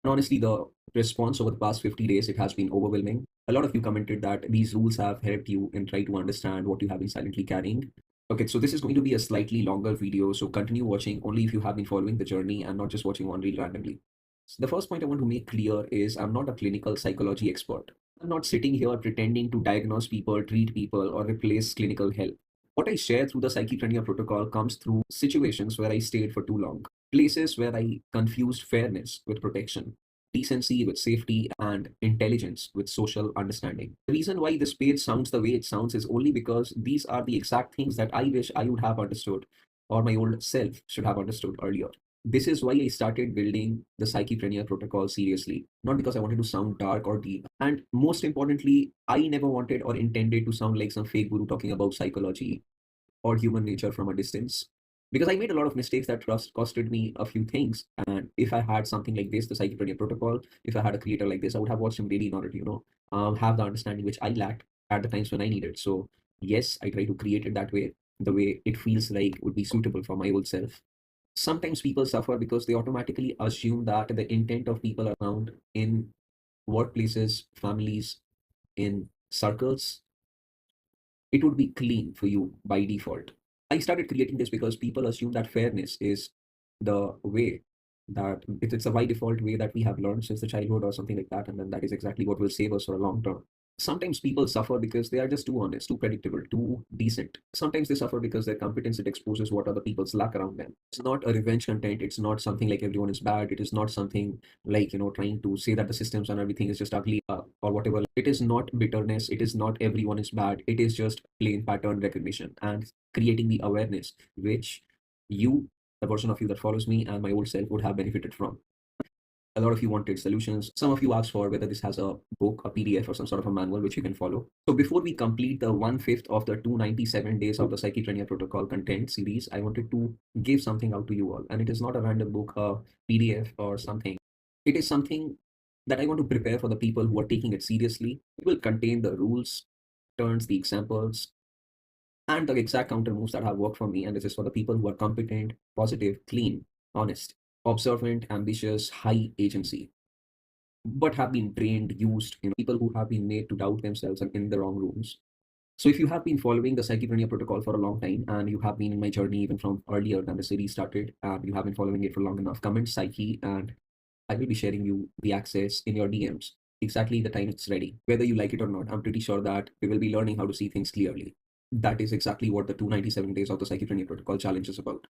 And honestly, the response over the past 50 days, it has been overwhelming. A lot of you commented that these rules have helped you in trying to understand what you have been silently carrying. Okay, so this is going to be a slightly longer video, so continue watching only if you have been following the journey and not just watching one reel randomly. So the first point I want to make clear is I'm not a clinical psychology expert. I'm not sitting here pretending to diagnose people, treat people, or replace clinical help. What I share through the Psychepreneur Protocol comes through situations where I stayed for too long, places where I confused fairness with protection, decency with safety, and intelligence with social understanding. The reason why this page sounds the way it sounds is only because these are the exact things that I wish I would have understood or my old self should have understood earlier. This is why I started building the Psychepreneur Protocol seriously, not because I wanted to sound dark or deep. And most importantly, I never wanted or intended to sound like some fake guru talking about psychology or human nature from a distance. Because I made a lot of mistakes that trust costed me a few things. And if I had something like this, the Psychepreneur Protocol, if I had a creator like this, I would have watched him daily in order to, have the understanding which I lacked at the times when I needed. So yes, I try to create it that way, the way it feels like would be suitable for my old self. Sometimes people suffer because they automatically assume that the intent of people around in workplaces, families, in circles, it would be clean for you by default. I started creating this because people assume that fairness is the way that it's a by default way that we have learned since the childhood or something like that. And then that is exactly what will save us for a long term. Sometimes people suffer because they are just too honest, too predictable, too decent. Sometimes they suffer because their competence it exposes what other people's lack around them. It's not a revenge content. It's not something like everyone is bad. It is not something like trying to say that the systems and everything is just ugly or whatever. It is not bitterness. It is not everyone is bad. It is just plain pattern recognition and creating the awareness which you, the version of you that follows me and my old self would have benefited from. A lot of you wanted solutions. Some of you asked for whether this has a book, a PDF, or some sort of a manual which you can follow. So before we complete the 1/5 of the 297 days of the Psychepreneur Protocol content series, I wanted to give something out to you all. And it is not a random book, a PDF or something. It is something that I want to prepare for the people who are taking it seriously. It will contain the rules, turns, the examples, and the exact counter moves that have worked for me. And this is for the people who are competent, positive, clean, honest, observant, ambitious, high agency, but have been trained, used, people who have been made to doubt themselves and in the wrong rooms. So if you have been following the Psychepreneur Protocol for a long time and you have been in my journey even from earlier than the series started, and you have been following it for long enough, comment Psyche and I will be sharing you the access in your DMs exactly the time it's ready. Whether you like it or not, I'm pretty sure that we will be learning how to see things clearly. That is exactly what the 297 days of the Psychepreneur Protocol challenge is about.